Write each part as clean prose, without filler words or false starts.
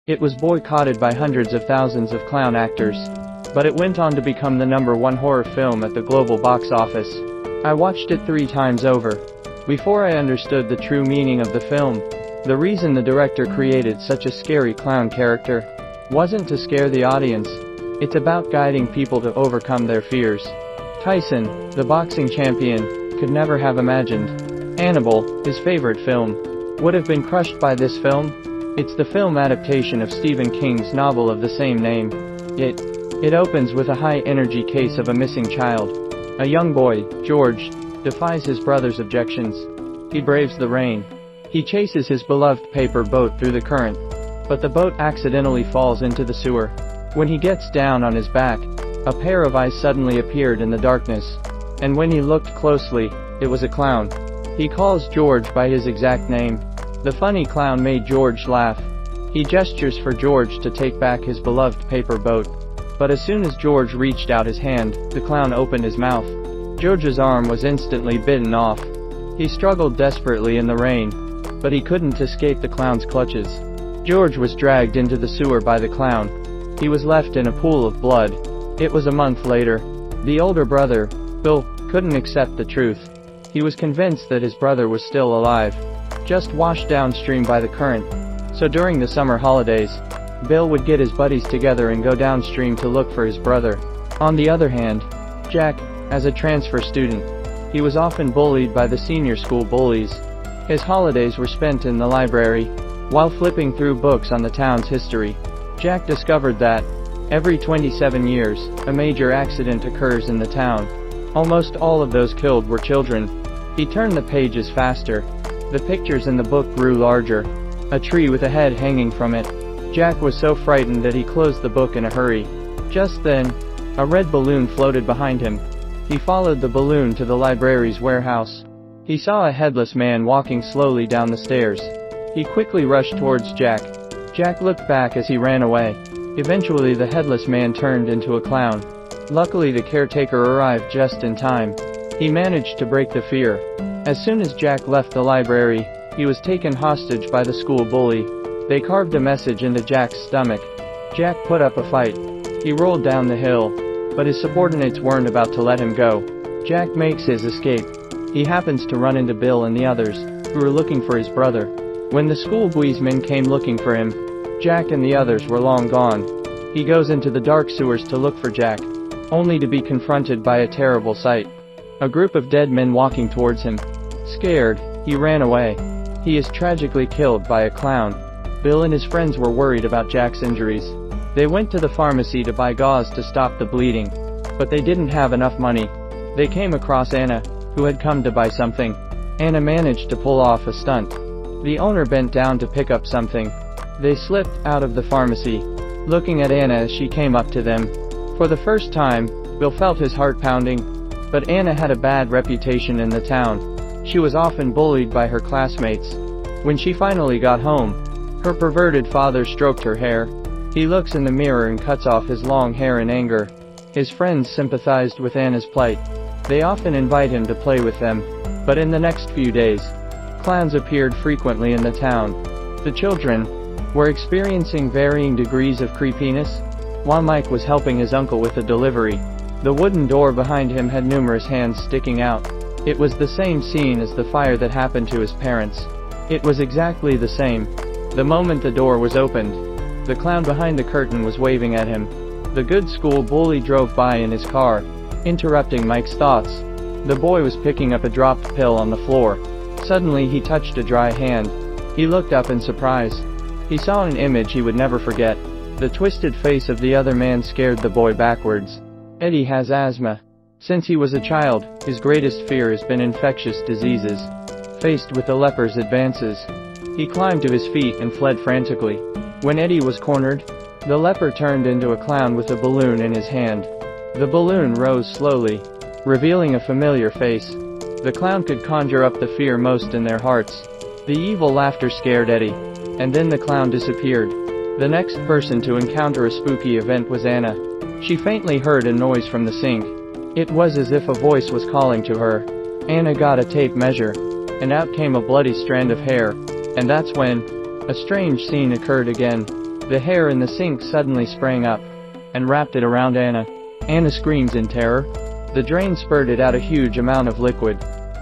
It was boycotted by hundreds of thousands of clown actors. But it went on to become the #1 horror film at the global box office. I watched it 3 times over before I understood the true meaning of the film. The reason the director created such a scary clown character wasn't to scare the audience. It's about guiding people to overcome their fears. Tyson, the boxing champion, could never have imagined Annabelle, his favorite film, would have been crushed by this film. It's the film adaptation of Stephen King's novel of the same name. It opens with a high-energy case of a missing child. A young boy, George, defies his brother's objections. He braves the rain. He chases his beloved paper boat through the current. But the boat accidentally falls into the sewer. When he gets down on his back, a pair of eyes suddenly appeared in the darkness. And when he looked closely, it was a clown. He calls George by his exact name. The funny clown made George laugh. He gestures for George to take back his beloved paper boat. But as soon as George reached out his hand, the clown opened his mouth. George's arm was instantly bitten off. He struggled desperately in the rain, but he couldn't escape the clown's clutches. George was dragged into the sewer by the clown. He was left in a pool of blood. It was a month later. The older brother, Bill, couldn't accept the truth. He was convinced that his brother was still alive, just washed downstream by the current. So during the summer holidays, Bill would get his buddies together and go downstream to look for his brother. On the other hand, Jack, as a transfer student, he was often bullied by the senior school bullies. His holidays were spent in the library, while flipping through books on the town's history. Jack discovered that, every 27 years, a major accident occurs in the town. Almost all of those killed were children. He turned the pages faster. The pictures in the book grew larger. A tree with a head hanging from it. Jack was so frightened that he closed the book in a hurry. Just then, a red balloon floated behind him. He followed the balloon to the library's warehouse. He saw a headless man walking slowly down the stairs. He quickly rushed towards Jack. Jack looked back as he ran away. Eventually the headless man turned into a clown. Luckily the caretaker arrived just in time. He managed to break the fear. As soon as Jack left the library, he was taken hostage by the school bully. They carved a message into Jack's stomach. Jack put up a fight. He rolled down the hill, but his subordinates weren't about to let him go. Jack makes his escape. He happens to run into Bill and the others, who were looking for his brother. When the school policemen came looking for him, Jack and the others were long gone. He goes into the dark sewers to look for Jack, only to be confronted by a terrible sight. A group of dead men walking towards him. Scared, he ran away. He is tragically killed by a clown. Bill and his friends were worried about Jack's injuries. They went to the pharmacy to buy gauze to stop the bleeding. But they didn't have enough money. They came across Anna, who had come to buy something. Anna managed to pull off a stunt. The owner bent down to pick up something. They slipped out of the pharmacy, looking at Anna as she came up to them. For the first time, Bill felt his heart pounding. But Anna had a bad reputation in the town. She was often bullied by her classmates. When she finally got home, her perverted father stroked her hair. He looks in the mirror and cuts off his long hair in anger. His friends sympathized with Anna's plight. They often invite him to play with them. But in the next few days, clowns appeared frequently in the town. The children were experiencing varying degrees of creepiness. While Mike was helping his uncle with a delivery, the wooden door behind him had numerous hands sticking out. It was the same scene as the fire that happened to his parents. It was exactly the same. The moment the door was opened, the clown behind the curtain was waving at him. The good school bully drove by in his car, interrupting Mike's thoughts. The boy was picking up a dropped pill on the floor. Suddenly he touched a dry hand. He looked up in surprise. He saw an image he would never forget. The twisted face of the other man scared the boy backwards. Eddie has asthma. Since he was a child, his greatest fear has been infectious diseases. Faced with the leper's advances, he climbed to his feet and fled frantically. When Eddie was cornered, the leper turned into a clown with a balloon in his hand. The balloon rose slowly, revealing a familiar face. The clown could conjure up the fear most in their hearts. The evil laughter scared Eddie, and then the clown disappeared. The next person to encounter a spooky event was Anna. She faintly heard a noise from the sink. It was as if a voice was calling to her. Anna got a tape measure, and out came a bloody strand of hair. And that's when a strange scene occurred again. The hair in the sink suddenly sprang up and wrapped it around Anna. Anna screams in terror. The drain spurted out a huge amount of liquid,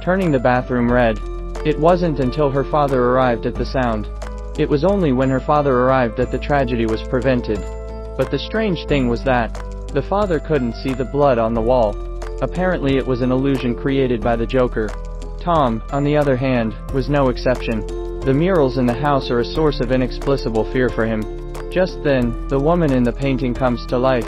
turning the bathroom red. It wasn't until her father arrived at the sound. It was only when her father arrived that the tragedy was prevented. But the strange thing was that the father couldn't see the blood on the wall. Apparently it was an illusion created by the Joker. Tom, on the other hand, was no exception. The murals in the house are a source of inexplicable fear for him. Just then, the woman in the painting comes to life,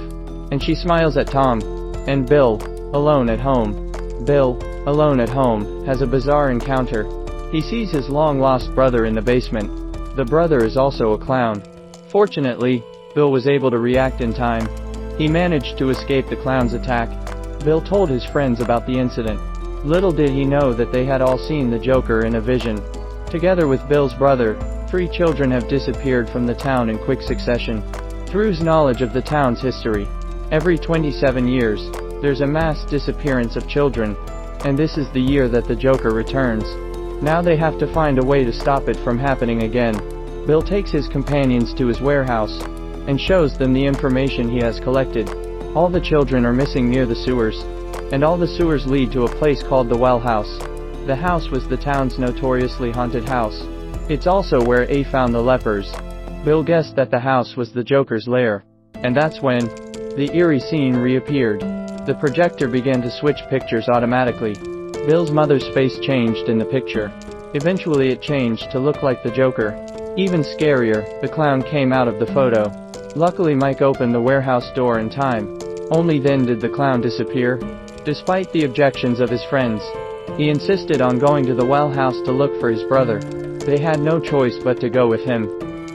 and she smiles at Tom and Bill, alone at home. Bill, alone at home, has a bizarre encounter. He sees his long-lost brother in the basement. The brother is also a clown. Fortunately, Bill was able to react in time. He managed to escape the clown's attack. Bill told his friends about the incident. Little did he know that they had all seen the Joker in a vision. Together with Bill's brother, 3 children have disappeared from the town in quick succession. Through his knowledge of the town's history, every 27 years, there's a mass disappearance of children, and this is the year that the Joker returns. Now they have to find a way to stop it from happening again. Bill takes his companions to his warehouse and shows them the information he has collected. All the children are missing near the sewers, and all the sewers lead to a place called the Well House. The house was the town's notoriously haunted house. It's also where A found the lepers. Bill guessed that the house was the Joker's lair, and that's when the eerie scene reappeared. The projector began to switch pictures automatically. Bill's mother's face changed in the picture. Eventually it changed to look like the Joker. Even scarier, the clown came out of the photo. Luckily Mike opened the warehouse door in time. Only then did the clown disappear. Despite the objections of his friends, he insisted on going to the Well House to look for his brother. They had no choice but to go with him.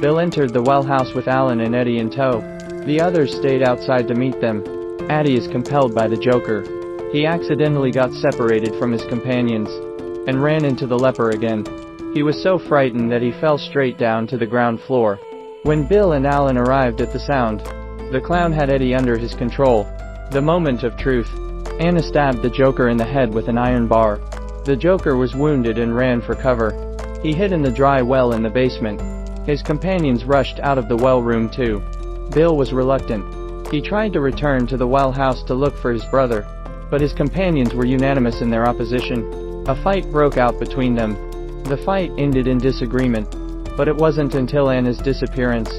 Bill entered the Well House with Alan and Eddie in tow. The others stayed outside to meet them. Eddie is compelled by the Joker. He accidentally got separated from his companions and ran into the leper again. He was so frightened that he fell straight down to the ground floor. When Bill and Alan arrived at the sound, the clown had Eddie under his control. The moment of truth. Anna stabbed the Joker in the head with an iron bar. The Joker was wounded and ran for cover. He hid in the dry well in the basement. His companions rushed out of the well room too. Bill was reluctant. He tried to return to the Well House to look for his brother, but his companions were unanimous in their opposition. A fight broke out between them. The fight ended in disagreement, but it wasn't until Anna's disappearance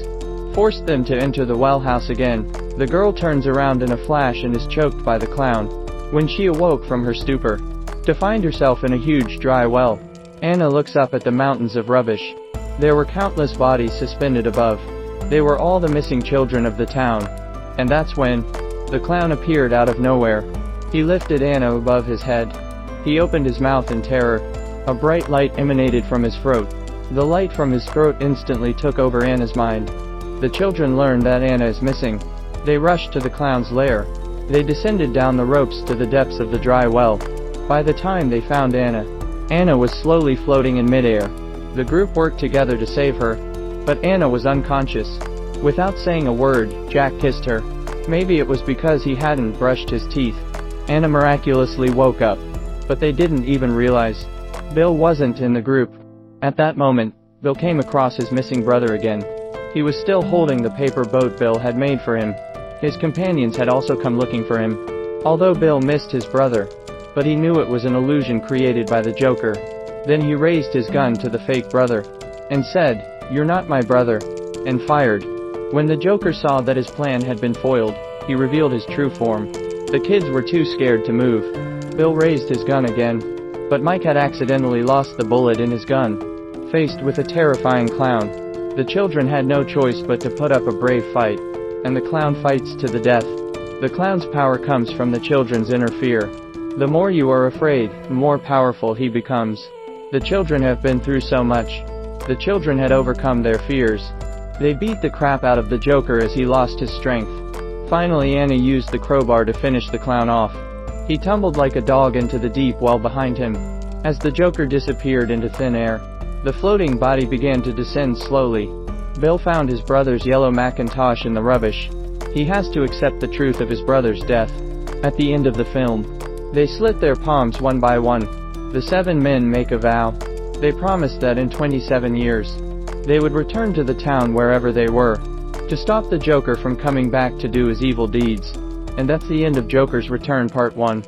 forced them to enter the Well House again. The girl turns around in a flash and is choked by the clown. When she awoke from her stupor, to find herself in a huge dry well, Anna looks up at the mountains of rubbish. There were countless bodies suspended above. They were all the missing children of the town. And that's when the clown appeared out of nowhere. He lifted Anna above his head. He opened his mouth in terror. A bright light emanated from his throat. The light from his throat instantly took over Anna's mind. The children learned that Anna is missing. They rushed to the clown's lair. They descended down the ropes to the depths of the dry well. By the time they found Anna, Anna was slowly floating in midair. The group worked together to save her, but Anna was unconscious. Without saying a word, Jack kissed her. Maybe it was because he hadn't brushed his teeth. Anna miraculously woke up, but they didn't even realize Bill wasn't in the group. At that moment, Bill came across his missing brother again. He was still holding the paper boat Bill had made for him. His companions had also come looking for him. Although Bill missed his brother, but he knew it was an illusion created by the Joker. Then he raised his gun to the fake brother and said, "You're not my brother," and fired. When the Joker saw that his plan had been foiled, he revealed his true form. The kids were too scared to move. Bill raised his gun again, but Mike had accidentally lost the bullet in his gun. Faced with a terrifying clown, the children had no choice but to put up a brave fight, and the clown fights to the death. The clown's power comes from the children's inner fear. The more you are afraid, the more powerful he becomes. The children have been through so much. The children had overcome their fears. They beat the crap out of the Joker as he lost his strength. Finally Anna used the crowbar to finish the clown off. He tumbled like a dog into the deep well behind him. As the Joker disappeared into thin air, the floating body began to descend slowly. Bill found his brother's yellow Macintosh in the rubbish. He has to accept the truth of his brother's death. At the end of the film, they slit their palms one by one. The 7 men make a vow. They promised that in 27 years, they would return to the town wherever they were. to stop the Joker from coming back to do his evil deeds. And that's the end of Joker's Return Part 1.